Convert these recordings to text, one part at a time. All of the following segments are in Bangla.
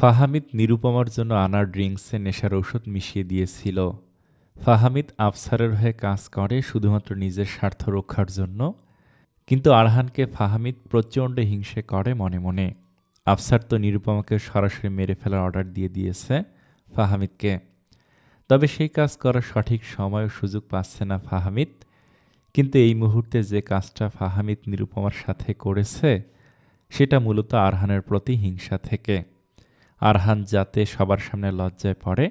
ফাহামিদ নিরুপমার জন্য আনা ড্রিঙ্কসে নেশার ঔষধ মিশিয়ে দিয়েছিল। ফাহামিদ আফসারের হয়ে কাজ করে শুধুমাত্র নিজের স্বার্থ রক্ষার জন্য, কিন্তু আরহানকে ফাহামিদ প্রচণ্ড হিংসে করে মনে মনে। আফসার তো নিরুপমাকে সরাসরি মেরে ফেলার অর্ডার দিয়ে দিয়েছে ফাহামিদকে। তবে সেই কাজ করার সঠিক সময় ও সুযোগ পাচ্ছে না ফাহামিদ। কিন্তু এই মুহূর্তে যে কাজটা ফাহামিদ নিরুপমার সাথে করেছে সেটা মূলত আরহানের প্রতি হিংসা থেকে। আরহান যাতে সবার সামনে লজ্জায় পড়ে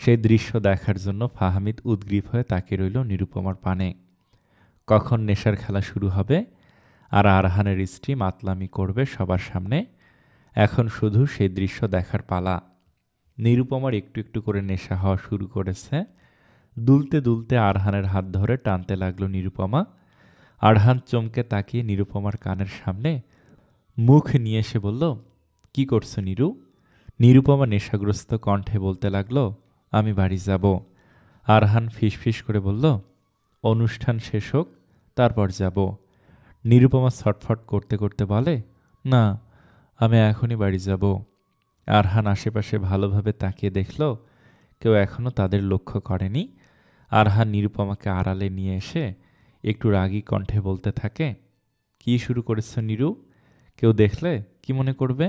সেই দৃশ্য দেখার জন্য ফাহামিদ উদগ্রীব হয়ে তাকিয়ে রইল নিরুপমার পানে। কখন নেশার খেলা শুরু হবে আর আরহানের স্ত্রী মাতলামি করবে সবার সামনে, এখন শুধু সেই দৃশ্য দেখার পালা। নিরুপমার একটু একটু করে নেশা হওয়া শুরু করেছে। দুলতে দুলতে আরহানের হাত ধরে টানতে লাগলো নিরুপমা। আরহান চমকে তাকিয়ে নিরুপমার কানের সামনে মুখ নিয়ে এসে বলল, কি করছো নিরু? নিরুপমা নেশাগ্রস্ত কণ্ঠে বলতে লাগলো, আমি বাড়ি যাব। আরহান ফিসফিস করে বলল, অনুষ্ঠান শেষ হোক তারপর যাব। নিরুপমা ছটফট করতে করতে বলে, না, আমি এখনই বাড়ি যাব। আরহান আশেপাশে ভালোভাবে তাকিয়ে দেখল কেউ এখনও তাদের লক্ষ্য করেনি। আরহান নিরুপমাকে আড়ালে নিয়ে এসে একটু রাগী কণ্ঠে বলতে থাকে, কি শুরু করেছ নিরু? কেউ দেখলে কি মনে করবে?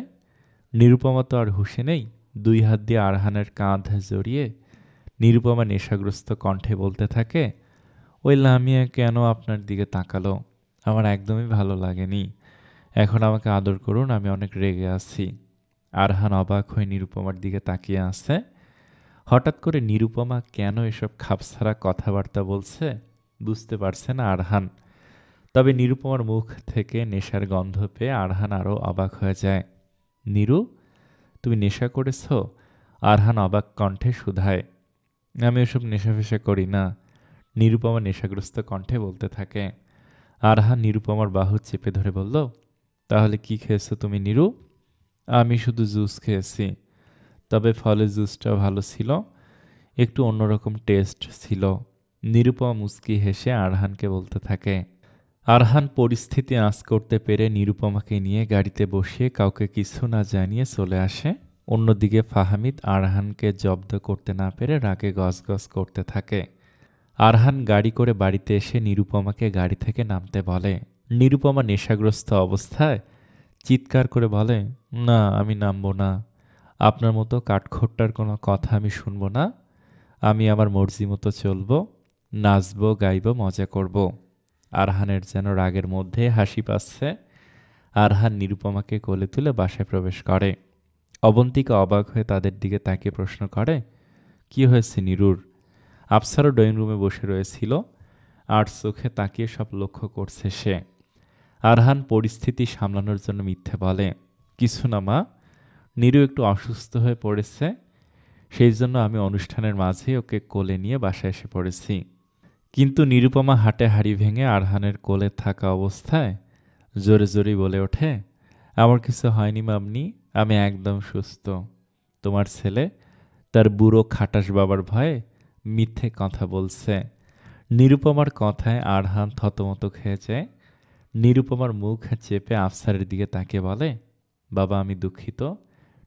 নিরুপমা তো আর হুঁশে নেই। দুই হাত দিয়ে আরহানের কাঁধ জড়িয়ে নিরুপমা নেশাগ্রস্ত কণ্ঠে বলতে থাকে, ওই লামিয়া কেন আপনার দিকে তাকালো? আমার একদমই ভালো লাগেনি। এখন আমাকে আদর করুন, আমি অনেক রেগে আছি। আরহান অবাক হয়ে নিরুপমার দিকে তাকিয়ে আছে। হঠাৎ করে নিরুপমা কেন এসব খাপছাড়া কথাবার্তা বলছে বুঝতে পারছে না আরহান। তবে নিরুপমার মুখ থেকে নেশার গন্ধ পেয়ে আরহান আরও অবাক হয়ে যায়। নিরু, তুমি নেশা করেছ? আরহান অবাক কণ্ঠে শুধায়। আমি ওসব নেশা ফেশা করি না, নিরুপমা নেশাগ্রস্ত কণ্ঠে বলতে থাকে। আরহান নিরুপমার বাহু চেপে ধরে বলল, তাহলে কি খেয়েছো তুমি নিরু? আমি শুধু জুস খেয়েছি, তবে ফলের জুসটা ভালো ছিল, একটু অন্যরকম টেস্ট ছিল। নিরুপমা মুচকি হেসে আরহানকে বলতে থাকে। আরহান পরিস্থিতি আঁচ করতে পেরে নিরুপমাকে নিয়ে গাড়িতে বসিয়ে কাউকে কিছু না জানিয়ে চলে আসে। অন্যদিকে ফাহামিদ আরহানকে জব্দ করতে না পেরে রাগে গজগজ করতে থাকে। আরহান গাড়ি করে বাড়িতে এসে নিরুপমাকে গাড়ি থেকে নামতে বলে। নিরুপমা নেশাগ্রস্ত অবস্থায় চিৎকার করে বলে, না, আমি নামবো না। আপনার মতো কাঠখোট্টার কোনো কথা আমি শুনবো না। আমি আমার মর্জি মতো চলবো, নাচবো, গাইবো, মজা করব। আরহানের যেন রাগের মধ্যে হাসি পাচ্ছে। আরহান নিরুপমাকে কোলে তুলে বাসায় প্রবেশ করে। অবন্তিকা অবাক হয়ে তাদের দিকে তাকিয়ে প্রশ্ন করে, কি হয়েছে নিরুর? আফসারও ড্রয়িং রুমে বসে রয়েছিল, আর চোখে তাকিয়ে সব লক্ষ্য করছে সে। আরহান পরিস্থিতি সামলানোর জন্য মিথ্যে বলে, কিছু না মা, নিরু একটু অসুস্থ হয়ে পড়েছে, সেই জন্য আমি অনুষ্ঠানের মাঝেই ওকে কোলে নিয়ে বাসায় এসে পড়েছি। কিন্তু নিরুপমা হাটে হাড়ি ভেঙে আরহানের কোলে থাকা অবস্থায় জোরে জোরে বলে ওঠে, আমার কিছু হয়নি মামনি, আমি একদম সুস্থ। তোমার ছেলে তার বুড়ো খাটাস বাবার ভয়ে মিথ্যে কথা বলছে। নিরুপমার কথায় আরহান থতমত খেয়ে যায়। নিরুপমার মুখ চেপে আফসারের দিকে তাকিয়ে বলে, বাবা আমি দুঃখিত,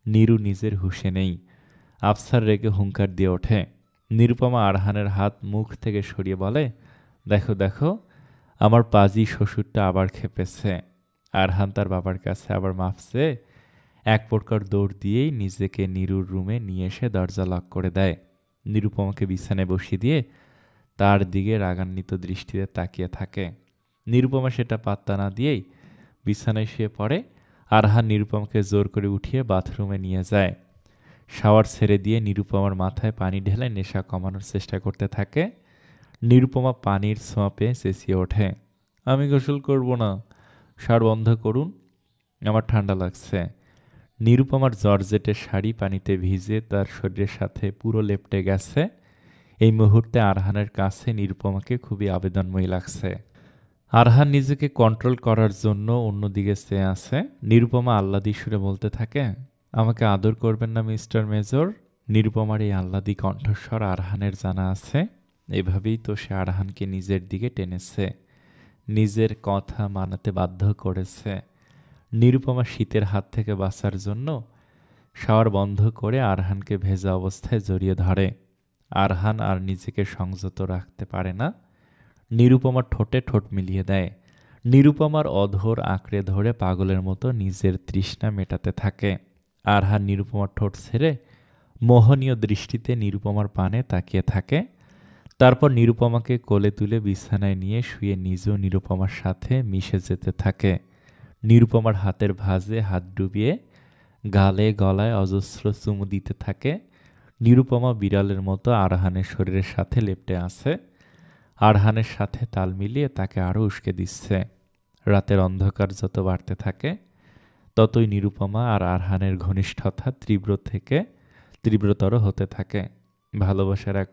নিরু নিজের হুঁশে নেই। আফসার রেগে হুঙ্কার দিয়ে ওঠে। নিরুপমা আরহানের হাত মুখ থেকে সরিয়ে বলে, দেখো দেখো, আমার পাজি শ্বশুরটা আবার খেপেছে। আরহান তার বাবার কাছে আবার মাফ চেয়ে এক প্রকার দৌড় দিয়েই নিজেকে নিরুর রুমে নিয়ে এসে দরজা লক করে দেয়। নিরুপমাকে বিছানায় বসিয়ে দিয়ে তার দিকে রাগান্বিত দৃষ্টিতে তাকিয়ে থাকে। নিরুপমা সেটা পাত্তা না দিয়েই বিছানায় শুয়ে পড়ে। আরহান নিরুপমাকে জোর করে উঠিয়ে বাথরুমে নিয়ে যায়। শাওয়ার ছেড়ে দিয়ে নিরুপমার মাথায় পানি ঢেলে নেশা কমানোর চেষ্টা করতে থাকে। নিরুপমা পানির ছোঁয়া পেয়ে চেঁচিয়ে ওঠে, আমি গোসল করব না, শাওয়ার বন্ধ করুন, আমার ঠান্ডা লাগছে। নিরুপমার জর্জেটের শাড়ি পানিতে ভিজে তার শরীরের সাথে পুরো লেপ্টে গেছে। এই মুহূর্তে আরহানের কাছে নিরুপমাকে খুবই আবেদনময়ী লাগছে। আরহান নিজেকে কন্ট্রোল করার জন্য অন্যদিকে চেয়ে আছে। নিরুপমা আহ্লাদি সুরে বলতে থাকে, আমাকে আদর করবেন না মিস্টার মেজর? নিরুপমার এই আহ্লাদি কণ্ঠস্বর আরহানের জানা আছে। এভাবেই তো সে আরহানকে নিজের দিকে টেনেছে, নিজের কথা মানাতে বাধ্য করেছে। নিরুপমা শীতের হাত থেকে বাঁচার জন্য শাওয়ার বন্ধ করে আরহানকে ভেজা অবস্থায় জড়িয়ে ধরে। আরহান আর নিজেকে সংযত রাখতে পারে না, নিরুপমার ঠোঁটে ঠোঁট মিলিয়ে দেয়। নিরুপমার অধর আঁকড়ে ধরে পাগলের মতো নিজের তৃষ্ণা মেটাতে থাকে। আরহান নিরুপমার ঠোঁট ছেড়ে মোহনীয় দৃষ্টিতে নিরুপমার পানে তাকিয়ে থাকে। তারপর নিরুপমাকে কোলে তুলে বিছানায় নিয়ে শুয়ে নিজেও নিরুপমার সাথে মিশে যেতে থাকে। নিরুপমার হাতের ভাঁজে হাত ডুবিয়ে গালে গলায় অজস্র চুমু দিতে থাকে। নিরুপমা বিড়ালের মতো আরহানের শরীরের সাথে লেপ্টে আছে। আরহানের সাথে তাল মিলিয়ে তাকে আরও উস্কে দিচ্ছে। রাতের অন্ধকার যত বাড়তে থাকে ততই নিরুপমা আর আরহানের ঘনিষ্ঠতা তীব্র থেকে তীব্রতর হতে থাকে। ভালোবাসার এক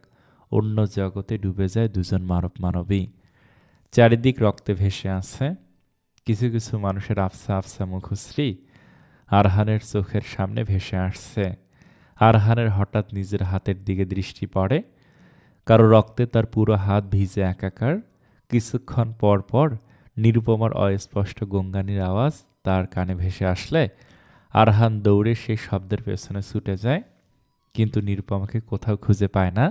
অন্য জগতে ডুবে যায় দুজন মানব মানবী। চারিদিক রক্তে ভেসে আছে। কিছু কিছু মানুষের আফসা আফসা মুখশ্রী আরহানের চোখের সামনে ভেসে আসছে। আরহানের হঠাৎ নিজের হাতের দিকে দৃষ্টি পড়ে। কারো রক্তে তার পুরো হাত ভিজে একাকার। কিছুক্ষণ পর পর নিরুপমার অস্পষ্ট গঙ্গানির আওয়াজ তার কানে ভেসে আসলে আরহান দৌড়ে সেই শব্দের পেছনে ছুটে যায়, কিন্তু নিরুপমাকে কোথাও খুঁজে পায় না।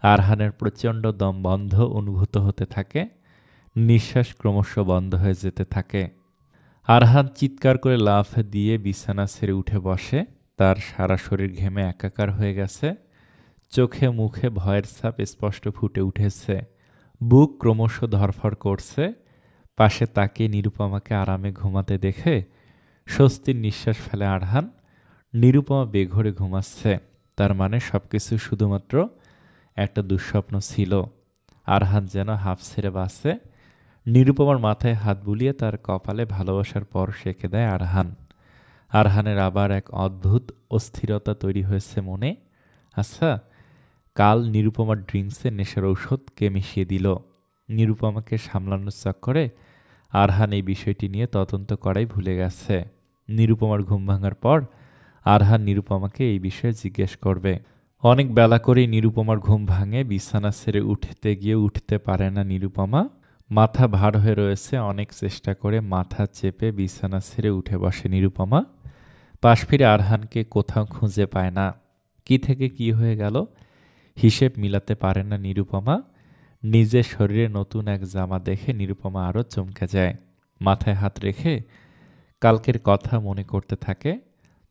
আরহানের প্রচণ্ড দম বন্ধ অনুভূত হতে থাকে। নিঃশ্বাস ক্রমশ বন্ধ হয়ে যেতে থাকে। আরহান চিৎকার করে লাফ দিয়ে বিছানা ছেড়ে উঠে বসে। তার সারা শরীর ঘেমে একাকার হয়ে গেছে। চোখে মুখে ভয়ের ছাপ স্পষ্ট ফুটে উঠেছে। বুক ক্রমশ ধরফর করছে। পাশে তাকিয়ে নিরুপমাকে আরামে ঘুমাতে দেখে স্বস্তির নিঃশ্বাস ফেলে আরহান। নিরুপমা বেঘরে ঘুমাচ্ছে, তার মানে সবকিছু শুধুমাত্র একটা দুঃস্বপ্ন ছিল। আরহান যেন হাঁফ ছেড়ে বাঁচে। নিরুপমার মাথায় হাত বুলিয়ে তার কপালে ভালোবাসার পরশ এঁকে দেয় আরহান। আরহানের আবার এক অদ্ভুত অস্থিরতা তৈরি হয়েছে মনে। আচ্ছা, কাল নিরুপমার ড্রিঙ্কসে নেশার ঔষধ কে মিশিয়ে দিল? নিরুপমাকে সামলানোর চক্করে আরহান এই বিষয়টি নিয়ে তদন্ত করাই ভুলে গেছে। নিরুপমার ঘুম ভাঙার পর আরহান নিরুপমাকে এই বিষয়ে জিজ্ঞেস করবে। অনেক বেলা করেই নিরুপমার ঘুম ভাঙে। বিছানা ছেড়ে উঠতে গিয়ে উঠতে পারে না নিরুপমা। মাথা ভার হয়ে রয়েছে। অনেক চেষ্টা করে মাথা চেপে বিছানা ছেড়ে উঠে বসে নিরুপমা। পাশ ফিরে আরহানকে কোথাও খুঁজে পায় না। কি থেকে কি হয়ে গেল হিসেব মিলাতে পারে না নিরুপমা। নিজের শরীরে নতুন এক জামা দেখে নিরুপমা আরও চমকে যায়। মাথায় হাত রেখে কালকের কথা মনে করতে থাকে।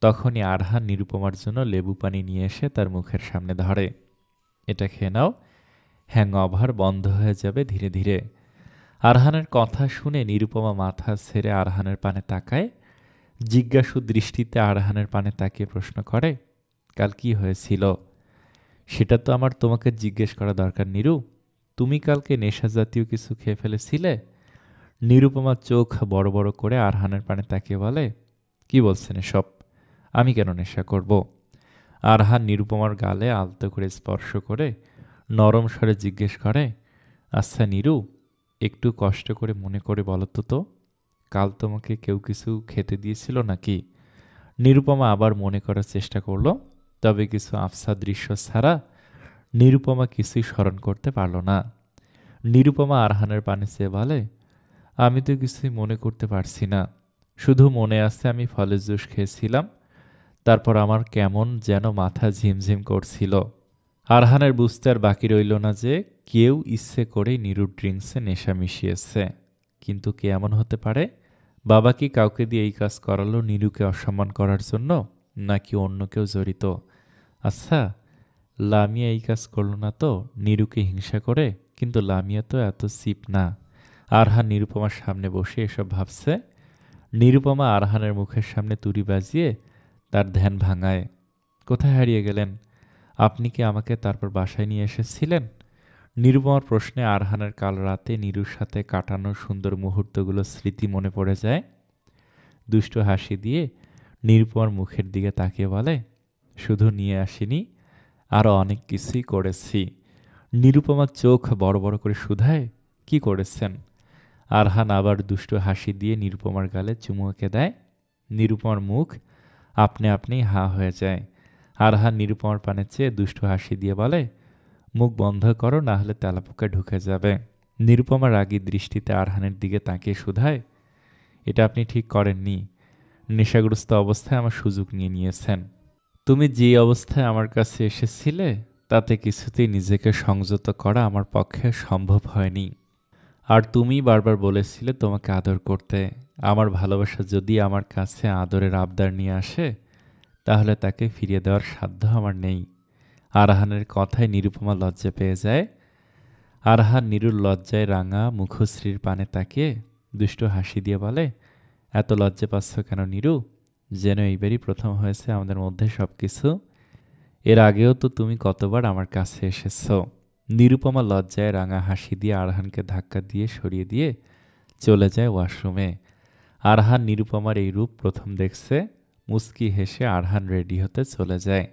তখনই আরহান নিরুপমার জন্য লেবু পানি নিয়ে এসে তার মুখের সামনে ধরে। এটা খেয়ে নাও, হ্যাংওভার বন্ধ হয়ে যাবে ধীরে ধীরে। আরহানের কথা শুনে নিরুপমা মাথা ছেড়ে আরহানের পানে তাকায়। জিজ্ঞাসু দৃষ্টিতে আরহানের পানে তাকিয়ে প্রশ্ন করে, কাল কি হয়েছিল? সেটা তো আমার তোমাকে জিজ্ঞেস করা দরকার নিরু। তুমি কালকে নেশা জাতীয় কিছু খেয়ে ফেলেছিলে? নিরুপমা চোখ বড় বড় করে আরহানের পানে তাকিয়ে বলে, কি বলছেন এসব? আমি কেন নেশা করব? আরহান নিরুপমার গালে আলতো করে স্পর্শ করে নরম স্বরে জিজ্ঞেস করে, আচ্ছা নিরু, একটু কষ্ট করে মনে করে বলো তো, কাল তোমাকে কেউ কিছু খেতে দিয়েছিল নাকি? নিরুপমা আবার মনে করার চেষ্টা করল, তবে কিছু আফসা দৃশ্য ছাড়া নিরুপমা কিছুই স্মরণ করতে পারল না। নিরুপমা আরহানের পানে চেয়ে বলে, আমি তো কিছুই মনে করতে পারছি না। শুধু মনে আছে আমি ফলের জুস খেয়েছিলাম, তারপর আমার কেমন যেন মাথা ঝিমঝিম করছিল। আরহানের বুঝতে আর বাকি রইল না যে কেউ ইচ্ছে করেই নিরুর ড্রিঙ্কসে নেশা মিশিয়েছে। কিন্তু কে এমন হতে পারে? বাবা কি কাউকে দিয়ে এই কাজ করালো নিরুকে অসম্মান করার জন্য, নাকি অন্য কেউ জড়িত? আচ্ছা, লামিয়া এই কাজ করল না তো নিরুকে হিংসা করে? কিন্তু লামিয়া তো এত চিপ না। আরহান নিরুপমার সামনে বসে এসব ভাবছে। নিরুপমা আরহানের মুখের সামনে তুড়ি বাজিয়ে তার ধ্যান ভাঙায়। কোথায় হারিয়ে গেলেন? আপনি কি আমাকে তারপর বাসায় নিয়ে এসেছিলেন? নিরুপমার প্রশ্নে আরহানের কাল রাতে নিরুর সাথে কাটানো সুন্দর মুহূর্তগুলো স্মৃতি মনে পড়ে যায়। দুষ্ট হাসি দিয়ে নিরুপমার মুখের দিকে তাকিয়ে বলে, শুধু নিয়ে আসিনি, আরও অনেক কিছুই করেছি। নিরুপমার চোখ বড় বড় করে শুধায়, কি করেছেন? আরহান আবার দুষ্ট হাসি দিয়ে নিরুপমার গালে চুমু এঁকে দেয়। নিরুপমার মুখ আপনি আপনি হা হয়ে যায়। আরহান নিরুপমার পানে চেয়ে দুষ্ট হাসি দিয়ে বলে, মুখ বন্ধ করো, না হলে তেলাপোকা ঢুকে যাবে। নিরুপমা রাগী দৃষ্টিতে আরহানের দিকে তাকিয়ে শুধায়, এটা আপনি ঠিক করেননি। নেশাগ্রস্ত অবস্থায় আমার সুযোগ নিয়ে নিয়েছেন। তুমি যে অবস্থায় আমার কাছে এসেছিলে তাতে কিছুতেই নিজেকে সংযত করা আমার পক্ষে সম্ভব হয়নি। আর তুমি বারবার বলেছিলে তোমাকে আদর করতে। আমার ভালোবাসা যদি আমার কাছে আদরের আবদার নিয়ে আসে তাহলে তাকে ফিরিয়ে দেওয়ার সাধ্য আমার নেই। আরহানের কথায় নিরুপমা লজ্জা পেয়ে যায়। আরহান নিরুর লজ্জায় রাঙা মুখশ্রীর পানে তাকিয়ে দুষ্টু হাসি দিয়ে বলে, এত লজ্জা পাচ্ছ কেন নিরু? যেন এইবারই প্রথম হয়েছে আমাদের মধ্যে সবকিছু। এর আগেও তো তুমি কতবার আমার কাছে এসেছ। নিরুপমা লজ্জায় রাঙা হাসি দিয়ে আরহানকে ধাক্কা দিয়ে সরিয়ে দিয়ে চলে যায় ওয়াশরুমে। আরহান নিরুপমার এই রূপ প্রথম দেখছে। মুচকি হেসে আরহান রেডি হতে চলে যায়।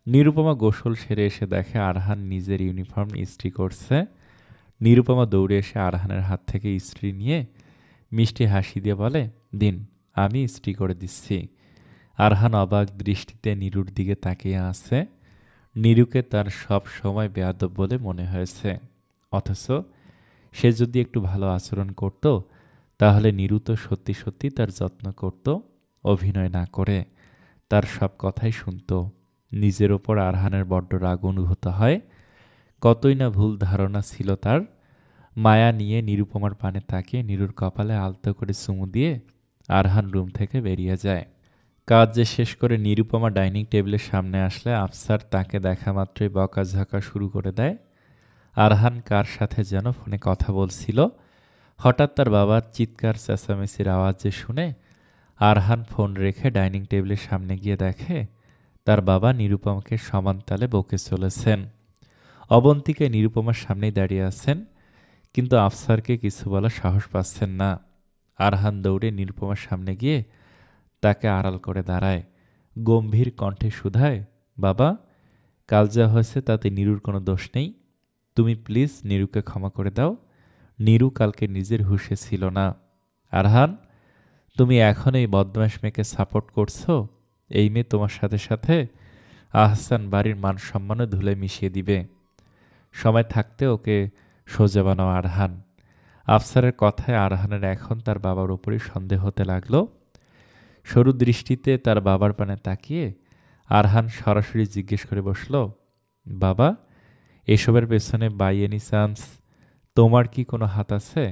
নিরুপমা গোসল সেরে এসে দেখে আরহান নিজের ইউনিফর্ম ইস্ত্রি করছে। নিরুপমা দৌড়ে এসে আরহানের হাত থেকে ইস্ত্রি নিয়ে মিষ্টি হাসি দিয়ে বলে, দিন, আমি ইস্ত্রি করে দিচ্ছি। আরহান অবাক দৃষ্টিতে নিরুর দিকে তাকিয়ে আছে। নিরুকে তার সব সময় বেয়াদব বলে মনে হয়েছে, অথচ সে যদি একটু ভালো আচরণ করত তাহলে নিরু তো সত্যি সত্যি তার যত্ন করত, অভিনয় না করে তার সব কথাই শুনত। নিজের ওপর আরহানের বড্ড রাগ অনুভূত হয়। কতই না ভুল ধারণা ছিল তার। মায়া নিয়ে নিরুপমার পানে তাকিয়ে নিরুর কপালে আলতো করে চুমু দিয়ে আরহান রুম থেকে বেরিয়ে যায়। কাজ যে শেষ করে নিরুপমা ডাইনিং টেবিলের সামনে আসলে আফসার তাকে দেখা মাত্রই বকাঝকা শুরু করে দেয়। আরহান কার সাথে যেন ফোনে কথা বলছিল। হঠাৎ তার বাবার চিৎকার চেঁচামেচির আওয়াজ শুনে আরহান ফোন রেখে ডাইনিং টেবিলের সামনে গিয়ে দেখে তার বাবা নিরুপমাকে সমান তালে বকে চলেছেন। অবন্তিকা নিরুপমার সামনেই দাঁড়িয়ে আছেন, কিন্তু আফসারকে কিছু বলার সাহস পাচ্ছেন না। আরহান দৌড়ে নিরুপমার সামনে গিয়ে তাকে আড়াল করে দাঁড়ায়। গম্ভীর কণ্ঠে শুধায়, বাবা, কাল যা হয়েছে তাতে নিরুর কোনো দোষ নেই। তুমি প্লিজ নিরুকে ক্ষমা করে দাও। নিরু কালকে নিজের হুঁশে ছিল না। আরহান, তুমি এখন এই বদমাশ মেয়েকে সাপোর্ট করছো। এই মেয়ে তোমার সাথে সাথে আহসান বাড়ির মান সম্মানও ধুলে মিশিয়ে দিবে। সময় থাকতে ওকে সোজা বানাও আরহান। আফসারের কথায় আরহানের এখন তার বাবার উপরই সন্দেহ হতে লাগলো। সরু দৃষ্টিতে তার বাবার পানে তাকিয়ে আরহান সরাসরি জিজ্ঞেস করে বসল, বাবা, এসবের পেছনে বাই এনি চান্স তোমার কি কোনো হাত আছে?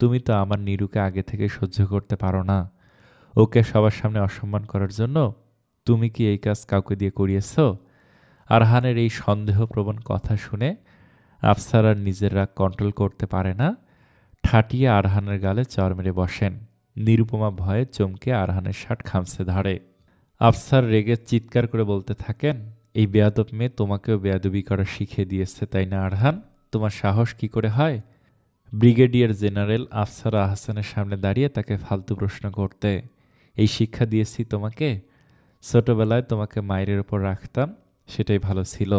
তুমি তো আমার নিরুকে আগে থেকে সহ্য করতে পারো না। ওকে সবার সামনে অসম্মান করার জন্য তুমি কি এই কাজ কাউকে দিয়ে করিয়েছ? আরহানের এই সন্দেহপ্রবণ কথা শুনে আফসার আর নিজের রাগ কন্ট্রোল করতে পারে না। ঠাটিয়ে আরহানের গালে চড় মেরে বসেন। নিরুপমা ভয়ে চমকে আরহানের শার্ট খামছে ধরে। আফসার রেগে চিৎকার করে বলতে থাকেন, এই বেয়াদব মেয়ে তোমাকেও বেয়াদবি করা শিখিয়ে দিয়েছে তাই না আরহান? তোমার সাহস কি করে হয় ব্রিগেডিয়ার জেনারেল আফসার আহসানের সামনে দাঁড়িয়ে তাকে ফালতু প্রশ্ন করতে? এই শিক্ষা দিয়েছি তোমাকে? ছোটবেলায় তোমাকে মায়ের ওপর রাখতাম, সেটাই ভালো ছিল।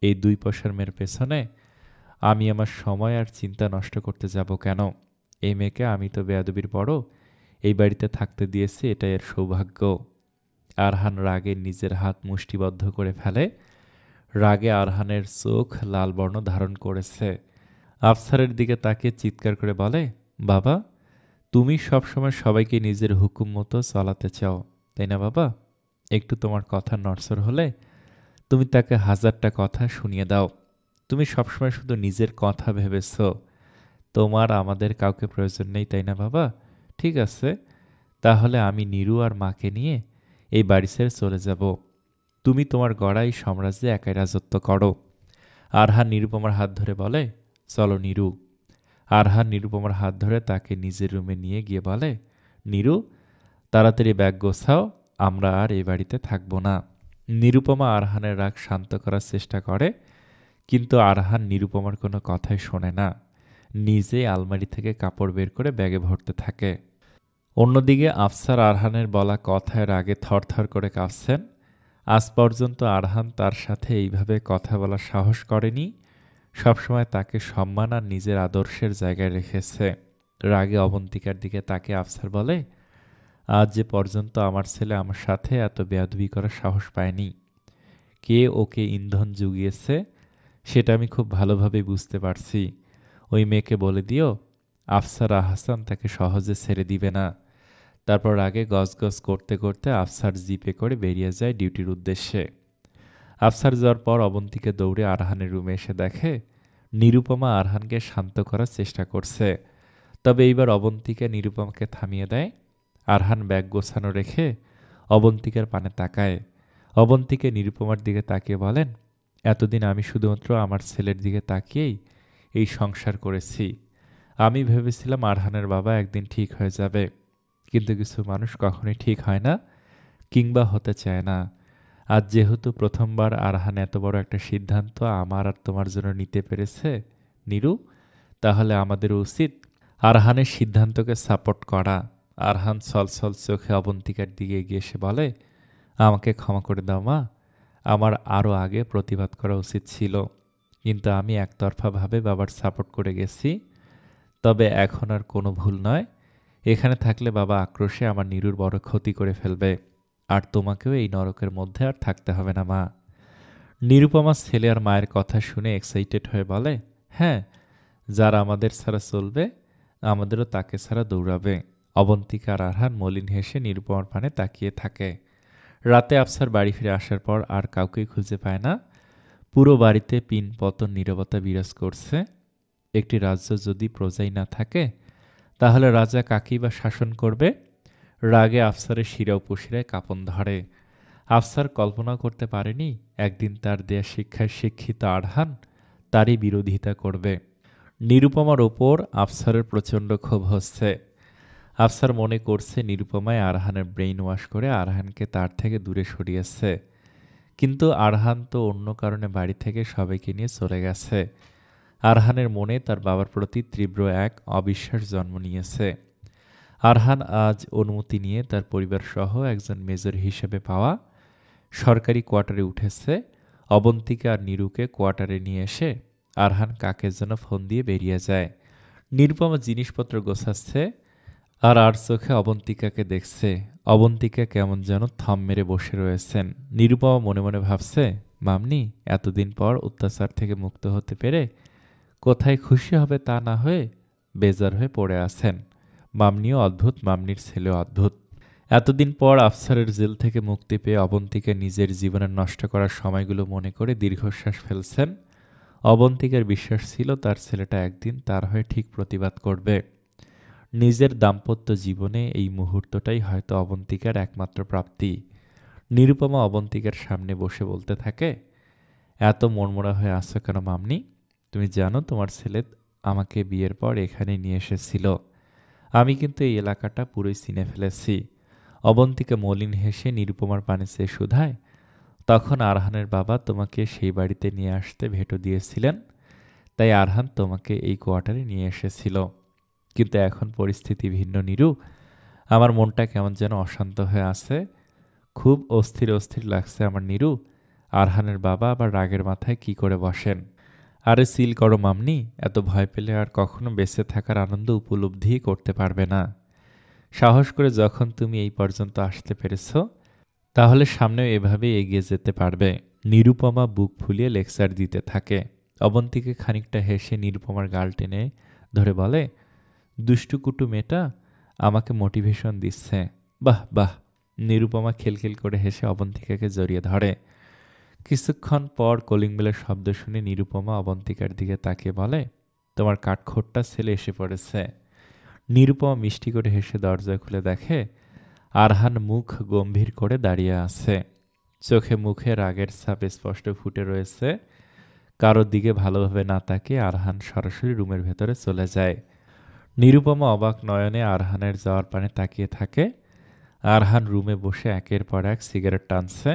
এই 2 পয়সার মেয়ের পেছনে আমি আমার সময় আর চিন্তা নষ্ট করতে যাব কেন? এই মেয়েকে আমি তো বেয়াদবির বড় এই বাড়িতে থাকতে দিয়েছি, এটাই এর সৌভাগ্য। আরহান রাগে নিজের হাত মুষ্টিবদ্ধ করে ফেলে। রাগে আরহানের চোখ লাল বর্ণ ধারণ করেছে। আফসারের দিকে তাকিয়ে চিৎকার করে বলে, বাবা, তুমি সবসময় সবাইকে নিজের হুকুম মতো চালাতে চাও তাই না বাবা? একটু তোমার কথা নড়চড় হলে তুমি তাকে 1000টা কথা শুনিয়ে দাও। তুমি সবসময় শুধু নিজের কথা ভেবেছ। তোমার আমাদের কাউকে প্রয়োজন নেই তাই না বাবা? ঠিক আছে, তাহলে আমি নিরু আর মাকে নিয়ে এই বাড়ি ছেড়ে চলে যাব। তুমি তোমার গড়াই সাম্রাজ্যে একাই রাজত্ব করো। আরহান নিরুপমার হাত ধরে বলে, চলো নিরু। আরহান নিরুপমার হাত ধরে তাকে নিজের রুমে নিয়ে গিয়ে বলে, নিরু, তাড়াতাড়ি ব্যাগ গোছাও, আমরা আর এই বাড়িতে থাকবো না। নিরুপমা আরহানের রাগ শান্ত করার চেষ্টা করে, কিন্তু আরহান নিরুপমার কোনো কথাই শোনে না। নিজেই আলমারি থেকে কাপড় বের করে ব্যাগে ভরতে থাকে। অন্যদিকে আফসার আরহানের বলা কথায় রাগে থরথর করে কাঁপছেন। আজ পর্যন্ত আরহান তার সাথে এইভাবে কথা বলার সাহস করেনি। সবসময় তাকে সম্মান আর নিজের আদর্শের জায়গায় রেখেছে। রাগে অবন্তিকার দিকে তাকে আফসার বলে, আজ যে পর্যন্ত আমার ছেলে আমার সাথে এত বেয়াদবি করার সাহস পায়নি। কে ওকে ইন্ধন জুগিয়েছে সেটা আমি খুব ভালোভাবে বুঝতে পারছি। ওই মেয়েকে বলে দিও আফসার আহসান তাকে সহজে ছেড়ে দিবে না। তারপর আগে গজগজ করতে করতে আফসার জিপে করে বেরিয়ে যায় ডিউটির উদ্দেশ্যে। আফসার যাওয়ার পর অবন্তিকে দৌড়ে আরহানের রুমে এসে দেখে নিরুপমা আরহানকে শান্ত করার চেষ্টা করছে। তবে এইবার অবন্তিকা নিরুপমাকে থামিয়ে দেয়। আরহান ব্যাগ গোছানো রেখে অবন্তিকার পানে তাকায়। অবন্তিকা নিরুপমার দিকে তাকিয়ে বলেন, এতদিন আমি শুধুমাত্র আমার ছেলের দিকে তাকিয়েই এই সংসার করেছি। আমি ভেবেছিলাম আরহানের বাবা একদিন ঠিক হয়ে যাবে, কিন্তু কিছু মানুষ কখনোই ঠিক হয় না কিংবা হতে চায় না। আজ যেহেতু প্রথমবার আরহান এত বড় একটা সিদ্ধান্ত আমার আর তোমার জন্য নিতে পেরেছে নিরু, তাহলে আমাদের উচিত আরহানের সিদ্ধান্তকে সাপোর্ট করা। আরহান ছলছল চোখে অবন্তিকার দিকে এগিয়ে এসে বলে, আমাকে ক্ষমা করে দাও মা, আমার আরও আগে প্রতিবাদ করা উচিত ছিল, কিন্তু আমি একতরফাভাবে বাবার সাপোর্ট করে গেছি। তবে এখন আর কোনো ভুল নয়, এখানে থাকলে বাবা আক্রোশে আমার নিরুর বড় ক্ষতি করে ফেলবে, আর তোমাকেও এই নরকের মধ্যে আর থাকতে হবে না মা। নিরুপমা ছেলে আর মায়ের কথা শুনে এক্সাইটেড হয়ে বলে, হ্যাঁ, যারা আমাদের ছাড়া চলবে আমাদেরও তাকে ছাড়া দৌড়াবে। অবন্তিকা আর আরহান মলিন হেসে নিরুপমার পানে তাকিয়ে থাকে। রাতে আফসার বাড়ি ফিরে আসার পর আর কাউকেই খুঁজে পায় না। পুরো বাড়িতে পিনপতন নীরবতা বিরাজ করছে। একটি রাজ্য যদি প্রজাই না থাকে তাহলে রাজা কাকেই বা শাসন করবে? রাগে আফসারের শিরা উপশিরায় কাঁপন ধরে। আফসার কল্পনা করতে পারেনি একদিন তার দেয়া শিক্ষায় শিক্ষিত আরহান তারই বিরোধিতা করবে। নিরুপমার ওপর আফসারের প্রচণ্ড ক্ষোভ হচ্ছে। আফসার মনে করছে নিরুপমায় আরহানের ব্রেইন ওয়াশ করে আরহানকে তার থেকে দূরে সরিয়েছে, কিন্তু আরহান তো অন্য কারণে বাড়ি থেকে সবাইকে নিয়ে চলে গেছে। আরহানের মনে তার বাবার প্রতি তীব্র এক অবিশ্বাস জন্ম নিয়েছে। আরহান আজ অনুমতি নিয়ে তার পরিবার সহ একজন মেজর হিসেবে পাওয়া সরকারি কোয়ার্টারে উঠেছে। অবন্তিকা আর নিরুকে কোয়ার্টারে নিয়ে এসে আরহান কাকের জন্য ফোন দিয়ে বেরিয়ে যায়। নিরুপমা জিনিসপত্র গোছাচ্ছে আর চোখে অবন্তিকাকে দেখছে। অবন্তিকা কেমন যেন থম মেরে বসে রয়েছেন। নিরুপমা মনে মনে ভাবছে, মামনি এতদিন পর অত্যাচার থেকে মুক্ত হতে পেরে কোথায় খুশি হবে তা না হয়ে বেজার হয়ে পড়ে আছেন। মামনিও অদ্ভুত, মামনির ছেলেও অদ্ভুত। এতদিন পর আফসারের জেল থেকে মুক্তি পেয়ে অবন্তিকা নিজের জীবনের নষ্ট করার সময়গুলো মনে করে দীর্ঘশ্বাস ফেলছেন। অবন্তিকার বিশ্বাস ছিল তার ছেলেটা একদিন তার হয়ে ঠিক প্রতিবাদ করবে। নিজের দাম্পত্য জীবনে এই মুহূর্তটাই হয়তো অবন্তিকার একমাত্র প্রাপ্তি। নিরুপমা অবন্তিকার সামনে বসে বলতে থাকে, এত মনমরা হয়ে আছো কেন মামনি? তুমি জানো তোমার ছেলে আমাকে বিয়ের পর এখানে নিয়ে এসেছিল। আমি কিন্তু এই এলাকাটা পুরোই চিনে ফেলেছি। অবন্তিকা মলিন হেসে নিরুপমার পানে চেয়ে শুধায়, তখন আরহানের বাবা তোমাকে সেই বাড়িতে নিয়ে আসতে ভেটো দিয়েছিলেন, তাই আরহান তোমাকে এই কোয়ার্টারে নিয়ে এসেছিল। কিন্তু এখন পরিস্থিতি ভিন্ন নিরু। আমার মনটা কেমন যেন অশান্ত হয়ে আছে, খুব অস্থির অস্থির লাগছে আমার নিরু। আরহানের বাবা আবার রাগের মাথায় কি করে বসেন? আরে সিল করো মামনি, এত ভয় পেলে আর কখনো বেঁচে থাকার আনন্দ উপলব্ধি করতে পারবে না। সাহস করে যখন তুমি এই পর্যন্ত আসতে পেরেছ, তাহলে সামনেও এভাবে এগিয়ে যেতে পারবে। নিরুপমা বুক ফুলিয়ে লেকচার দিতে থাকে। অবন্তিকে খানিকটা হেসে নিরুপমার গাল টেনে ধরে বলে, দুষ্টুকুটু মেয়েটা আমাকে মোটিভেশন দিচ্ছে। বাহ বাহ। নিরুপমা খিলখিল করে হেসে অবন্তিকাকে জড়িয়ে ধরে। কিছুক্ষণ পর কলিং বেলের শব্দ শুনে নিরুপমা অবন্তিকার দিকে তাকিয়ে বলে, তোমার কাঠখোট্টা ছেলে এসে পড়েছে। নিরুপমা মিষ্টি করে হেসে দরজা খুলে দেখে আরহান মুখ গম্ভীর করে দাঁড়িয়ে আছে। চোখে মুখে রাগের ছাপ স্পষ্ট ফুটে রয়েছে। কারোর দিকে ভালোভাবে না তাকিয়ে আরহান সরাসরি রুমের ভেতরে চলে যায়। নিরুপমা অবাক নয়নে আরহানের যাওয়ার পানে তাকিয়ে থাকে। আরহান রুমে বসে একের পর এক সিগারেট টানছে।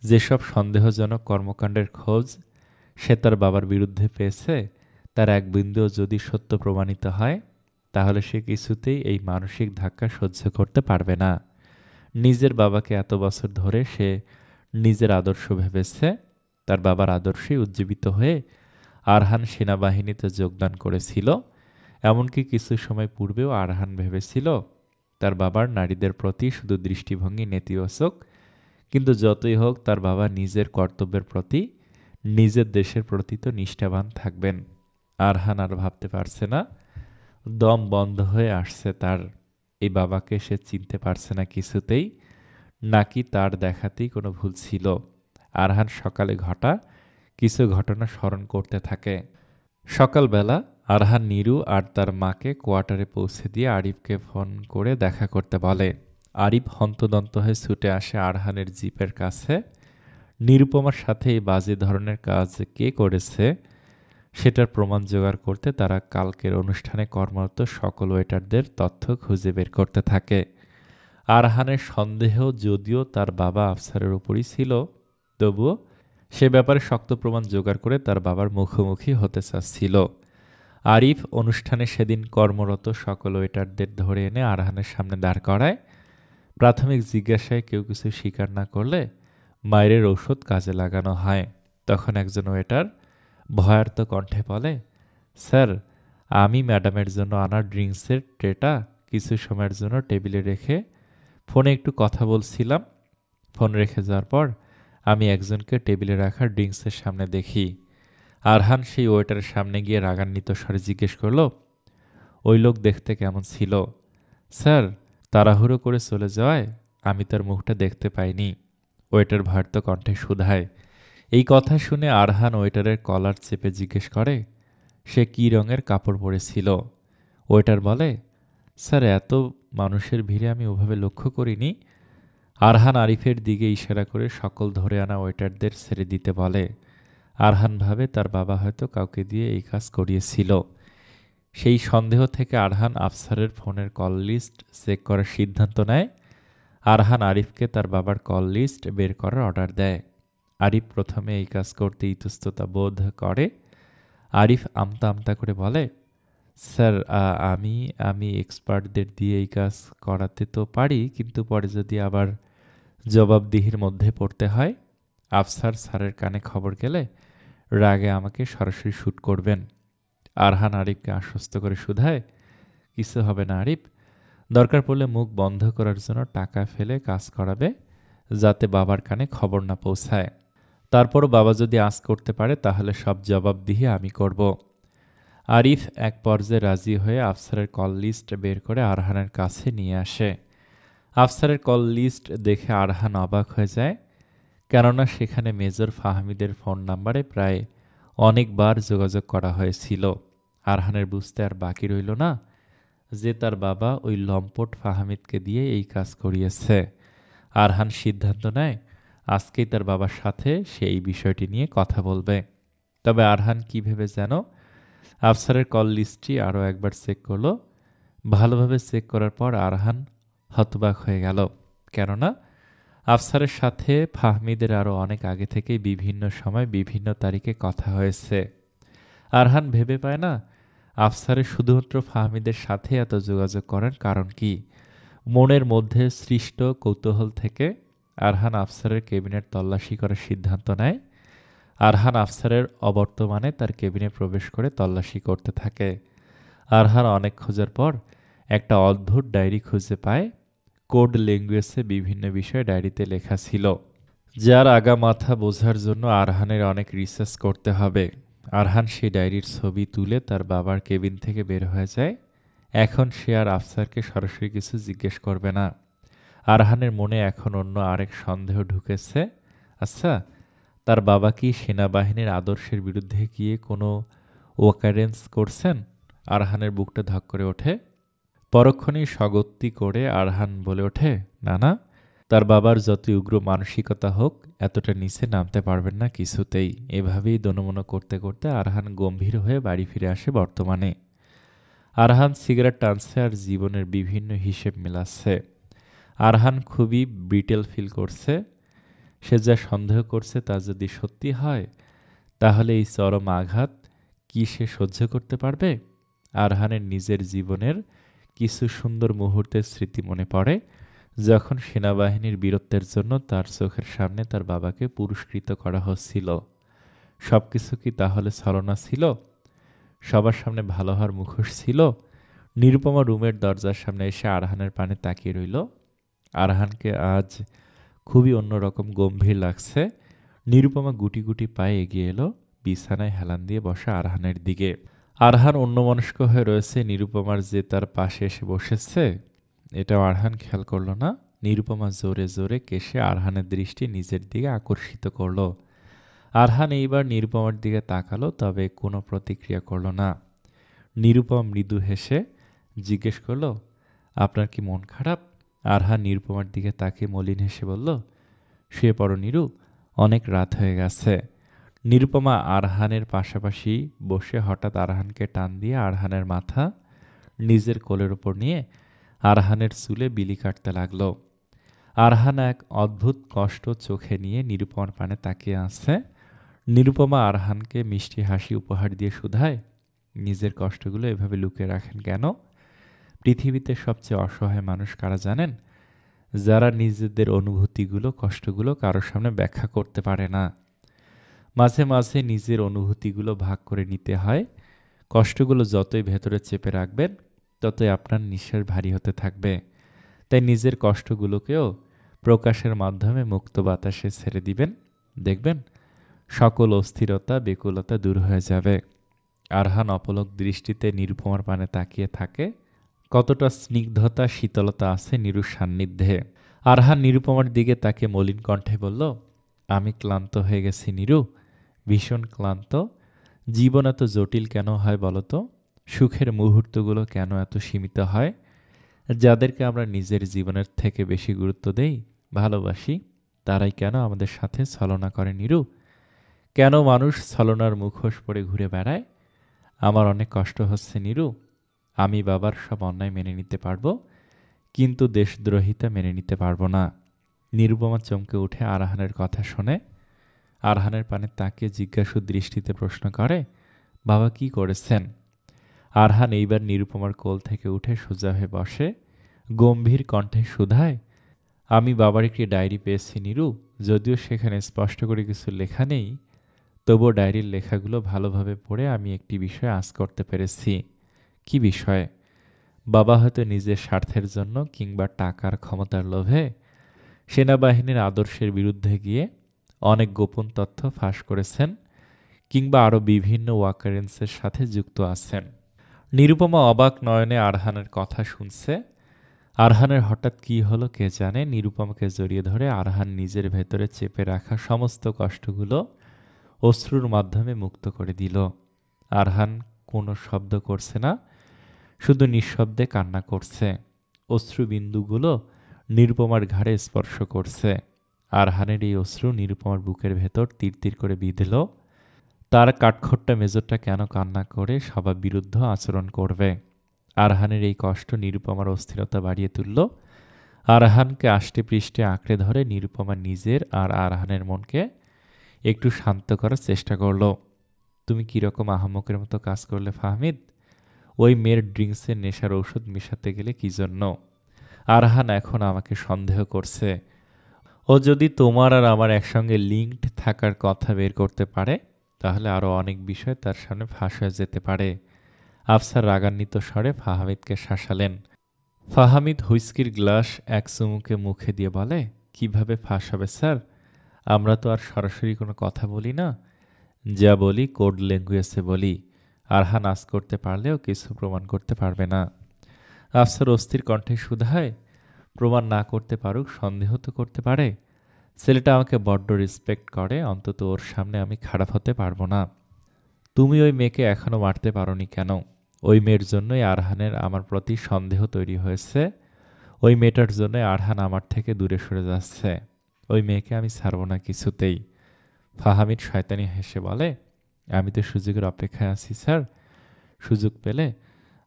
যেসব সন্দেহজনক কর্মকাণ্ডের খোঁজ সে তার বাবার বিরুদ্ধে পেয়েছে, তার এক বিন্দুও যদি সত্য প্রমাণিত হয়, তাহলে সে কিছুতেই এই মানসিক ধাক্কা সহ্য করতে পারবে না। নিজের বাবাকে এত বছর ধরে সে নিজের আদর্শ ভেবেছে। তার বাবার আদর্শে উজ্জীবিত হয়ে আরহান সেনাবাহিনীতে যোগদান করেছিল। এমনকি কিছু সময় পূর্বেও আরহান ভেবেছিল তার বাবার নারীদের প্রতি শুধু দৃষ্টিভঙ্গি নেতিবাচক, কিন্তু যতই হোক তার বাবা নিজের কর্তব্যের প্রতি, নিজের দেশের প্রতি তো নিষ্ঠাবান থাকবেন। আরহান আর ভাবতে পারছে না। দম বন্ধ হয়ে আসছে তার। এই বাবাকে সে চিনতে পারছে না কিছুতেই, নাকি তার দেখাতেই কোনো ভুল ছিল। আরহান সকালে ঘটা কিছু ঘটনা স্মরণ করতে থাকে। সকালবেলা আরহান নীরু আর তার মাকে কোয়ার্টারে পৌঁছে দিয়ে আরিফকে ফোন করে দেখা করতে বলে। আরিফ হন্তদন্ত হয়ে ছুটে আসে আরহানের জিপের কাছে। নিরুপমার সাথে এই বাজে ধরনের কাজ কে করেছে সেটার প্রমাণ জোগাড় করতে তারা কালকের অনুষ্ঠানে কর্মরত সকল ওয়েটারদের তথ্য খুঁজে বের করতে থাকে। আরহানের সন্দেহ যদিও তার বাবা আফসারের উপরই ছিল, তবুও সে ব্যাপারে শক্ত প্রমাণ জোগাড় করে তার বাবার মুখোমুখি হতে চাচ্ছিল। আরিফ অনুষ্ঠানে সেদিন কর্মরত সকল ওয়েটারদের ধরে এনে আরহানের সামনে দাঁড় করায়। প্রাথমিক জিজ্ঞাসায় কেউ কিছু স্বীকার না করলে মায়ের ঔষধ কাজে লাগানো হয়। তখন একজন ওয়েটার ভয়ার্ত কণ্ঠে বলে, স্যার, আমি ম্যাডামের জন্য আনা ড্রিঙ্কসের ট্রেটা কিছু সময়ের জন্য টেবিলে রেখে ফোনে একটু কথা বলছিলাম। ফোন রেখে যাওয়ার পর আমি একজনকে টেবিলে রাখা ড্রিঙ্কসের সামনে দেখি। আরহান সেই ওয়েটারের সামনে গিয়ে রাগান্বিত স্বরে জিজ্ঞেস করল, ওই লোক দেখতে কেমন ছিল? স্যার, তাড়াহুড়ো করে চলে যাওয়ায় আমি তার মুখটা দেখতে পাইনি, ওয়েটার ভয়ার্ত কণ্ঠে শুধায়। এই কথা শুনে আরহান ওয়েটারের কলার চেপে জিজ্ঞেস করে, সে কী রঙের কাপড় পরেছিল? ওয়েটার বলে, স্যার, এত মানুষের ভিড়ে আমি ওভাবে লক্ষ্য করিনি। আরহান আরিফের দিকে ইশারা করে সকল ধরে আনা ওয়েটারদের ছেড়ে দিতে বলে। আরহান ভাবে তার বাবা হয়তো কাউকে দিয়ে এই কাজ করিয়েছিল। সেই সন্দেহ থেকে আরহান আফসারের ফোনের কল লিস্ট চেক করার সিদ্ধান্ত নেয়। আরহান আরিফকে তার বাবার কল লিস্ট বের করার অর্ডার দেয়। আরিফ প্রথমে এই কাজ করতে ইতস্ততা বোধ করে। আরিফ আমতা আমতা করে বলে, স্যার, আমি এক্সপার্টদের দিয়ে এই কাজ করাতে তো পারি, কিন্তু পরে যদি আবার জবাবদিহির মধ্যে পড়তে হয়, আফসার স্যারের কানে খবর গেলে রাগে আমাকে সরাসরি শ্যুট করবেন। আরহান আরিফকে আশ্বস্ত করে শুধায়, কিছু হবে না আরিফ, দরকার পড়লে মুখ বন্ধ করার জন্য টাকা ফেলে কাজ করাবে, যাতে বাবার কানে খবর না পৌঁছায়। তারপরও বাবা যদি আঁচ করতে পারে তাহলে সব জবাবদিহি আমি করব। আরিফ এক পর্যায়ে রাজি হয়ে আফসারের কল লিস্ট বের করে আরহানের কাছে নিয়ে আসে। আফসারের কল লিস্ট দেখে আরহান অবাক হয়ে যায়, কেননা সেখানে মেজর ফাহমিদের ফোন নাম্বারে প্রায় অনেকবার যোগাযোগ করা হয়েছিল। আরহানের বুঝতে আর বাকি রইল না যে তার বাবা ওই লম্পট ফাহমিদকে দিয়ে এই কাজ করিয়েছে। আরহান সিদ্ধান্ত নেয় আজকেই তার বাবার সাথে সে এই বিষয়টি নিয়ে কথা বলবে। তবে আরহান কী ভেবে যেন আফসারের কল লিস্টটি আরও একবার চেক করলো। ভালোভাবে চেক করার পর আরহান হতবাক হয়ে গেল, কেননা আফসারের সাথে ফাহমিদের আরও অনেক আগে থেকেই বিভিন্ন সময় বিভিন্ন তারিখে কথা হয়েছে। আরহান ভেবে পায় না আফসারের শুধুমাত্র ফাহমিদের সাথে এত যোগাযোগ করার কারণ কি। মনের মধ্যে সৃষ্ট কৌতূহল থেকে আরহান আফসারের কেবিনের তল্লাশি করার সিদ্ধান্ত নেয়। আরহান আফসারের অবর্তমানে তার কেবিনে প্রবেশ করে তল্লাশি করতে থাকে। আরহান অনেক খোঁজার পর একটা অদ্ভুত ডায়েরি খুঁজে পায়। কোড ল্যাঙ্গুয়েজে বিভিন্ন বিষয় ডায়েরিতে লেখা ছিল, যার আগা মাথা বোঝার জন্য আরহানের অনেক রিসার্চ করতে হবে। আরহান সেই ডায়েরির ছবি তুলে তার বাবার কেবিন থেকে বের হয়ে যায়। এখন সে আর আফসারকে সরাসরি কিছু জিজ্ঞেস করবে না। আরহানের মনে এখন অন্য আরেক সন্দেহ ঢুকেছে, আচ্ছা, তার বাবা কি সেনাবাহিনীর আদর্শের বিরুদ্ধে গিয়ে কোনো ওকারেন্স করছেন? আরহানের বুকটা ধক করে ওঠে। পরক্ষণেই স্বগতি করে আরহান বলে ওঠে, না না, তার বাবার যতই উগ্র মানসিকতা হোক এতটা নিচে নামতে পারবেন না কিছুতেই। এভাবেই দোনমনো করতে করতে আরহান গম্ভীর হয়ে বাড়ি ফিরে আসে। বর্তমানে আরহান সিগারেট টানছে আর জীবনের বিভিন্ন হিসেব মেলাচ্ছে। আরহান খুবই ব্রিটেল ফিল করছে। সে যা সন্দেহ করছে তা যদি সত্যি হয় তাহলে এই চরম আঘাত কি সে সহ্য করতে পারবে? আরহানের নিজের জীবনের কিছু সুন্দর মুহূর্তের স্মৃতি মনে পড়ে, যখন সেনাবাহিনীর বীরত্বের জন্য তার চোখের সামনে তার বাবাকে পুরস্কৃত করা হচ্ছিল। সবকিছু কি তাহলে ছলনা ছিল? সবার সামনে ভালো হওয়ার মুখোশ ছিল? নিরুপমা রুমের দরজার সামনে এসে আরহানের পানে তাকিয়ে রইল। আরহানকে আজ খুবই অন্যরকম গম্ভীর লাগছে। নিরুপমা গুটি গুটি পায়ে এগিয়ে এলো, বিছানায় হেলান দিয়ে বসা আরহানের দিকে। আরহান অন্যমনস্ক হয়ে রয়েছে। নিরুপমার যে তার পাশে এসে বসেছে এটাও আরহান খেয়াল করল না। নিরুপমা জোরে জোরে কেশে আরহানের দৃষ্টি নিজের দিকে আকর্ষিত করল। আরহান এইবার নিরুপমার দিকে তাকালো, তবে কোনো প্রতিক্রিয়া করল না। নিরুপমা মৃদু হেসে জিজ্ঞেস করল, আপনার কি মন খারাপ? আরহান নিরুপমার দিকে তাকিয়ে মলিন হেসে বলল, শুয়ে পড়ো নিরু, অনেক রাত হয়ে গেছে। নিরুপমা আরহানের পাশাপাশি বসে হঠাৎ আরহানকে টান দিয়ে আরহানের মাথা নিজের কোলের ওপর নিয়ে আরহানের চুলে বিলি কাটতে লাগল। আরহান এক অদ্ভুত কষ্ট চোখে নিয়ে নিরুপমার পানে তাকিয়ে আছে। নিরুপমা আরহানকে মিষ্টি হাসি উপহার দিয়ে শুধায়, নিজের কষ্টগুলো এভাবে লুকিয়ে রাখেন কেন? পৃথিবীতে সবচেয়ে অসহায় মানুষ কারা জানেন? যারা নিজেদের অনুভূতিগুলো, কষ্টগুলো কারোর সামনে ব্যাখ্যা করতে পারে না। মাঝে মাঝে নিজের অনুভূতিগুলো ভাগ করে নিতে হয়। কষ্টগুলো যতই ভেতরে চেপে রাখবেন, ততই আপনার নিঃশ্বাস ভারী হতে থাকবে। তাই নিজের কষ্টগুলোকেও প্রকাশের মাধ্যমে মুক্ত বাতাসে ছেড়ে দিবেন, দেখবেন সকল অস্থিরতা, বেকুলতা দূর হয়ে যাবে। আরহান অপলক দৃষ্টিতে নিরুপমার পানে তাকিয়ে থাকে। কতটা স্নিগ্ধতা, শীতলতা আছে নিরুর সান্নিধ্যে। আরহান নিরুপমার দিকে তাকিয়ে মলিন কণ্ঠে বলল, আমি ক্লান্ত হয়ে গেছি নিরু, ভীষণ ক্লান্ত। জীবন এত জটিল কেন হয় বলো তো? সুখের মুহূর্তগুলো কেন এত সীমিত হয়? যাদেরকে আমরা নিজের জীবনের থেকে বেশি গুরুত্ব দেই, ভালোবাসি, তারাই কেন আমাদের সাথে ছলনা করে নিরু? কেন মানুষ ছলনার মুখোশ পরে ঘুরে বেড়ায়? আমার অনেক কষ্ট হচ্ছে নিরু। আমি বাবার সব অন্যায় মেনে নিতে পারবো, কিন্তু দেশদ্রোহিতা মেনে নিতে পারবো না। নিরুপমা চমকে উঠে আরহানের কথা শোনে। আরহানের পানে তাকিয়ে জিজ্ঞাসু দৃষ্টিতে প্রশ্ন করে, বাবা কি করেছেন? আরহান এইবার নিরুপমার কোল থেকে উঠে সোজা হয়ে বসে, গম্ভীর কণ্ঠে শুধায়, আমি বাবার একটি ডায়েরি পেয়েছি নিরু, যদিও সেখানে স্পষ্ট করে কিছু লেখা নেই, তবুও ডায়েরির লেখাগুলো ভালোভাবে পড়ে আমি একটি বিষয় আঁচ করতে পেরেছি। কি বিষয়? বাবা হয়তো নিজের স্বার্থের জন্য কিংবা টাকার, ক্ষমতার লোভে সেনাবাহিনীর আদর্শের বিরুদ্ধে গিয়ে অনেক গোপন তথ্য ফাঁস করেছেন, কিংবা আরও বিভিন্ন ওয়াকারেন্সের সাথে যুক্ত আছেন। নিরুপমা অবাক নয়নে আরহানের কথা শুনছে। আরহানের হঠাৎ কি হলো কে জানে। নিরুপমাকে জড়িয়ে ধরে আরহান নিজের ভেতরে চেপে রাখা সমস্ত কষ্টগুলো অশ্রুর মাধ্যমে মুক্ত করে দিল। আরহান কোনো শব্দ করছে না, শুধু নিঃশব্দে কান্না করছে। অশ্রুবিন্দুগুলো নিরুপমার ঘাড়ে স্পর্শ করছে। আরহানের এই অশ্রু নিরুপমার বুকের ভেতর তীর তীর করে বিঁধল। তার কাঠখোট্টা মেজরটা কেন কান্না করে স্বভাব বিরুদ্ধ আচরণ করবে? আরহানের এই কষ্ট নিরুপমার অস্থিরতা বাড়িয়ে তুলল। আরহানকে আষ্টে পৃষ্ঠে আঁকড়ে ধরে নিরুপমা নিজের আর আরহানের মনকে একটু শান্ত করার চেষ্টা করল। তুমি কিরকম আহাম্মকের মতো কাজ করলে ফাহমিদ? ওই মেয়ের ড্রিঙ্কসের নেশার ঔষধ মেশাতে গেলে কি জন্য? আরহান এখন আমাকে সন্দেহ করছে। ও যদি তোমার আর আমার একসঙ্গে লিঙ্কড থাকার কথা বের করতে পারে, তাহলে আরও অনেক বিষয় তার সামনে ফাঁস হয়ে যেতে পারে। আফসার রাগান্বিত স্বরে ফাহমিদকে শাসালেন। ফাহমিদ হুইস্কির গ্লাস এক চুমুকে মুখে দিয়ে বলে, কিভাবে ফাঁস হবে স্যার? আমরা তো আর সরাসরি কোনো কথা বলি না, যা বলি কোড ল্যাঙ্গুয়েজে বলি। আরহান আজ করতে পারলেও কিছু প্রমাণ করতে পারবে না। আফসার অস্থির কণ্ঠে শুধায়, প্রমাণ না করতে পারুক, সন্দেহ তো করতে পারে। ছেলেটা আমাকে বড্ড রেসপেক্ট করে, অন্তত ওর সামনে আমি খারাপ হতে পারবো না। তুমি ওই মেয়েকে এখনো মারতে পারোনি কেন? ওই মেয়ের জন্যই আরহানের আমার প্রতি সন্দেহ তৈরি হয়েছে। ওই মেয়েটার জন্য আরহান আমার থেকে দূরে সরে যাচ্ছে। ওই মেয়েকে আমি ছাড়ব না কিছুতেই। ফাহমিদ শয়তানি হেসে বলে, আমি তো সুযোগের অপেক্ষায় আছি স্যার। সুযোগ পেলে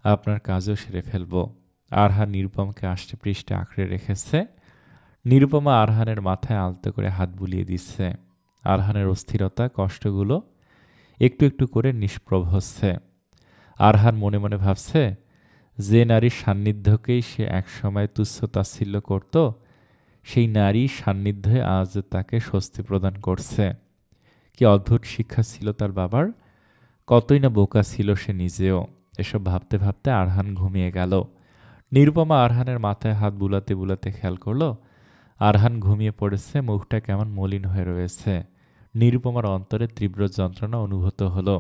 আপনার কাজও সেরে ফেলব। আরহান নিরুপমাকে আষ্টে পৃষ্ঠে আঁকড়ে রেখেছে। নিরুপমা আরহানের মাথায় আলতো করে হাত বুলিয়ে দিচ্ছে। আরহানের অস্থিরতা, কষ্টগুলো একটু একটু করে নিষ্প্রভ হচ্ছে। আরহান মনে মনে ভাবছে, যে নারীর সান্নিধ্যকেই সে একসময় তুচ্ছ তাচ্ছিল্য করত, সেই নারীর সান্নিধ্যে আজ তাকে স্বস্তি প্রদান করছে। কি অদ্ভুত শিক্ষা ছিল তার বাবার! কতই না বোকা ছিল সে নিজেও। এসব ভাবতে ভাবতে আরহান ঘুমিয়ে গেল। নিরুপমা আরহানের মাথায় হাত বুলাতে বুলাতে খেয়াল করল, আরহান ঘুমিয়ে পড়েছে, মুখটা কেমন মলিন হয়ে রয়েছে। নিরুপমার অন্তরে তীব্র যন্ত্রণা অনুভূত হলো।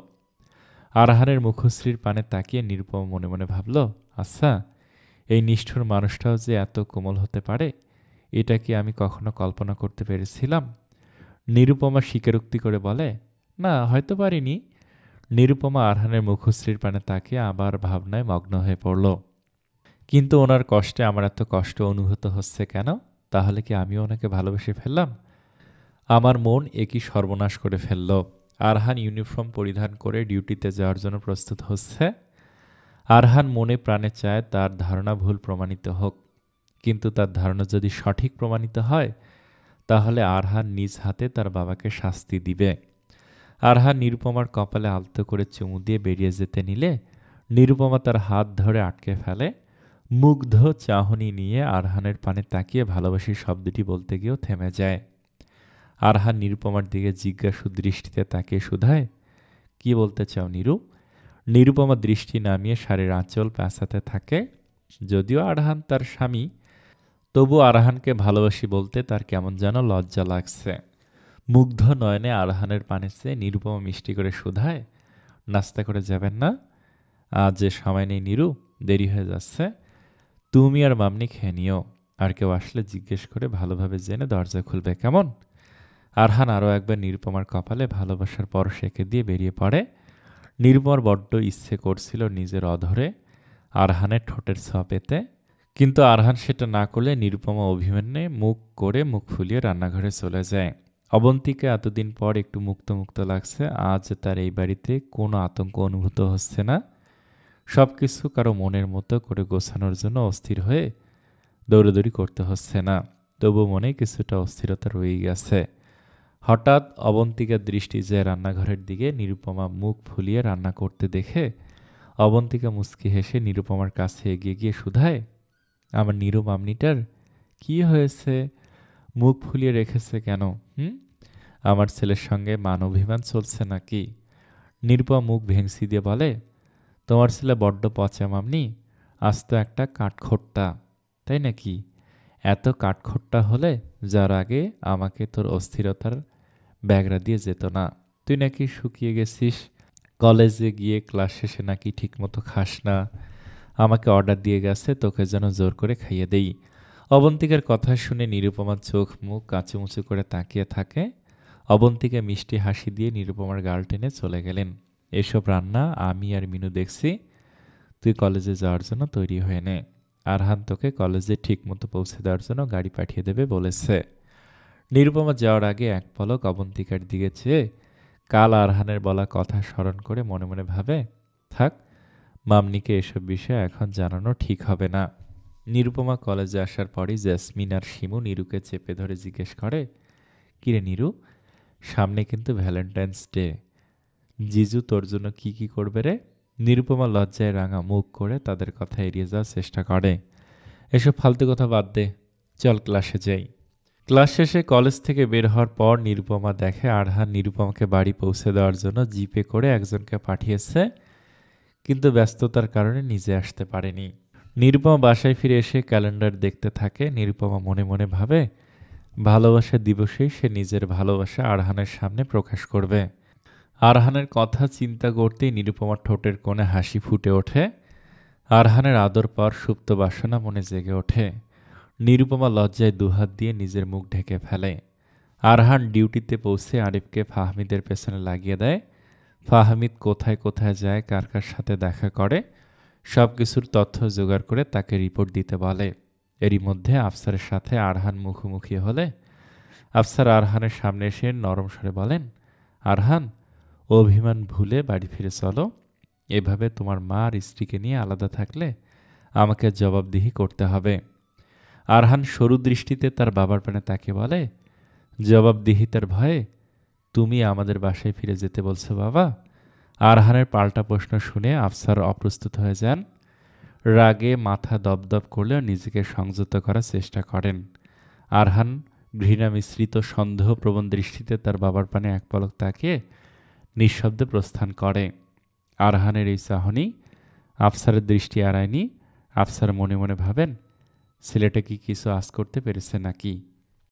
আরহানের মুখশ্রীর পানে তাকিয়ে নিরুপমা মনে মনে ভাবল, আচ্ছা, এই নিষ্ঠুর মানুষটাও যে এত কোমল হতে পারে, এটা কি আমি কখনো কল্পনা করতে পেরেছিলাম? নিরুপমা স্বীকারোক্তি করে বলে, না, হয়তো পারিনি। নিরুপমা আরহানের মুখশ্রীর পানে তাকিয়ে আবার ভাবনায় মগ্ন হয়ে পড়ল। কিন্তু ওনার কষ্টে আমার এত কষ্ট অনুভূত হচ্ছে কেন? তাহলে কি আমিও ওনাকে ভালোবেসে ফেললাম? আমার মন একই সর্বনাশ করে ফেলল। আরহান ইউনিফর্ম পরিধান করে ডিউটিতে যাওয়ার জন্য প্রস্তুত হচ্ছে। আরহান মনে প্রাণে চায় তার ধারণা ভুল প্রমাণিত হোক, কিন্তু তার ধারণা যদি সঠিক প্রমাণিত হয় তাহলে আরহান নিজ হাতে তার বাবাকে শাস্তি দিবে। আরহান নিরুপমার কপালে আলতো করে চুমু দিয়ে বেরিয়ে যেতে নিলে নিরুপমা তার হাত ধরে আটকে ফেলে। মুগ্ধ চাহনি নিয়ে আরহানের পানে তাকিয়ে ভালোবাসি শব্দটি বলতে গিয়েও থেমে যায়। আরহান নিরুপমার দিকে জিজ্ঞাসু দৃষ্টিতে তাকিয়ে শুধায়, কি বলতে চাও নিরু? নিরুপমা দৃষ্টি নামিয়ে শাড়ির আঁচল পেঁচাতে থাকে। যদিও আরহান তার স্বামী, তবু আরহানকে ভালোবাসি বলতে তার কেমন যেন লজ্জা লাগছে। মুগ্ধ নয়নে আরহানের পানে চেয়ে নিরুপমা মিষ্টি করে শুধায়, নাস্তা করে যাবেন না? আজ যে সময় নেই নিরু, দেরি হয়ে যাচ্ছে। তুমি আর মামনি খেয়ে নিও, আর কেউ আসলে জিজ্ঞেস করে ভালোভাবে জেনে দরজা খুলবে, কেমন? আরহান আরও একবার নিরুপমার কপালে ভালোবাসার পরশ এঁকে দিয়ে বেরিয়ে পড়ে। নিরুপমার বড্ড ইচ্ছে করছিল নিজের অধরে আরহানের ঠোঁটের ছোঁয়া পেতে, কিন্তু আরহান সেটা না করলে নিরুপমা অভিমানে মুখ ফুলিয়ে রান্নাঘরে চলে যায়। অবন্তীকে এতদিন পর একটু মুক্ত মুক্ত লাগছে। আজ তার এই বাড়িতে কোনো আতঙ্ক অনুভূত হচ্ছে না। সবকিছু কারো মনের মতো করে গোছানোর জন্য অস্থির হয়ে দৌড়াদৌড়ি করতে হচ্ছে না। তবু মনে কিছুটা অস্থিরতা রয়ে গেছে। হঠাৎ অবন্তিকার দৃষ্টি যায় রান্নাঘরের দিকে। নিরুপমা মুখ ফুলিয়ে রান্না করতে দেখে অবন্তিকা মুচকি হেসে নিরুপমার কাছে এগিয়ে গিয়ে শুধায়, আমার নিরু মামনিটার কি হয়েছে? মুখ ফুলিয়ে রেখেছে কেন? আমার ছেলের সঙ্গে মান অভিমান চলছে নাকি? নিরুপমা মুখ ভেংসি দিয়ে বলে, তোমার ছেলে বড্ড পচা মামনি, আজ তো একটা কাঠখোট্টা। তাই নাকি? এত কাঠখোট্টা হলে যার আগে আমাকে তোর অস্থিরতার ব্যাগরা দিয়ে যেত না। তুই নাকি শুকিয়ে গেছিস, কলেজে গিয়ে ক্লাস শেষে নাকি ঠিকমতো খাস না। আমাকে অর্ডার দিয়ে গেছে তোকে যেন জোর করে খাইয়ে দেই। অবন্তিকার কথা শুনে নিরুপমার চোখ মুখ কাঁচুমুচু করে তাকিয়ে থাকে। অবন্তিকা মিষ্টি হাসি দিয়ে নিরুপমার গাল টেনে চলে গেলেন। এসব রান্না আমি আর মিনু দেখছি, তুই কলেজে যাওয়ার জন্য তৈরি হয়ে নে। আরহান তোকে কলেজে ঠিকমতো পৌঁছে দেওয়ার জন্য গাড়ি পাঠিয়ে দেবে বলেছে। নিরুপমা যাওয়ার আগে এক পলক অবন্তিকার দিকে চেয়ে কাল আরহানের বলা কথা স্মরণ করে মনে মনে ভাবে, থাক, মামনিকে এসব বিষয়ে এখন জানানো ঠিক হবে না। নিরুপমা কলেজে আসার পরই জেসমিন আর শিমু নিরুকে চেপে ধরে জিজ্ঞেস করে, কিরে নিরু, সামনে কিন্তু ভ্যালেন্টাইন্স ডে, জিজু তোর জন্য কি কি করবে রে? নিরুপমা লজ্জায় রাঙা মুখ করে তাদের কথা এড়িয়ে যাওয়ার চেষ্টা করে। এসব ফালতু কথা বাদ দে, চল ক্লাসে যাই। ক্লাস শেষে কলেজ থেকে বের হওয়ার পর নিরুপমা দেখে আরহান নিরুপমাকে বাড়ি পৌঁছে দেওয়ার জন্য জিপে করে একজনকে পাঠিয়েছে, কিন্তু ব্যস্ততার কারণে নিজে আসতে পারেনি। নিরুপমা বাসায় ফিরে এসে ক্যালেন্ডার দেখতে থাকে। নিরুপমা মনে মনে ভাবে, ভালোবাসা দিবসেই সে নিজের ভালোবাসা আরহানের সামনে প্রকাশ করবে। আরহানের কথা চিন্তা করতেই নিরুপমার ঠোঁটের কোণে হাসি ফুটে ওঠে। আরহানের আদর পাওয়ার সুপ্ত বাসনা মনে জেগে ওঠে। নিরুপমা লজ্জায় দুহাত দিয়ে নিজের মুখ ঢেকে ফেলে। আরহান ডিউটিতে পৌঁছে আরিফকে ফাহমিদের পেছনে লাগিয়ে দেয়। ফাহমিদ কোথায় কোথায় যায়, কার কার সাথে দেখা করে, সব কিছুর তথ্য জোগাড় করে তাকে রিপোর্ট দিতে বলে। এরই মধ্যে আফসারের সাথে আরহান মুখোমুখি হলে আফসার আরহানের সামনে এসে নরম স্বরে বলেন, আরহান, অভিমান ভুলে বাড়ি ফিরে চলো। এভাবে তোমার মা আর স্ত্রীকে নিয়ে আলাদা থাকলে আমাকে জবাবদিহি করতে হবে। আরহান সরু দৃষ্টিতে তার বাবার পানে তাকে বলে, জবাবদিহিতার ভয়ে তুমি আমাদের বাসায় ফিরে যেতে বলছো বাবা? আরহানের পাল্টা প্রশ্ন শুনে আফসার অপ্রস্তুত হয়ে যান। রাগে মাথা দপদপ করলেও নিজেকে সংযত করার চেষ্টা করেন। আরহান ঘৃণা মিশ্রিত সন্দেহপ্রবণ দৃষ্টিতে তার বাবার পানে এক পলক তাকিয়ে নিঃশব্দে প্রস্থান করে। আরহানের এই চাহনি আফসারের দৃষ্টি এড়ায়নি। আফসার মনে মনে ভাবেন, ছেলেটা কি কিছু আঁচ করতে পেরেছে নাকি?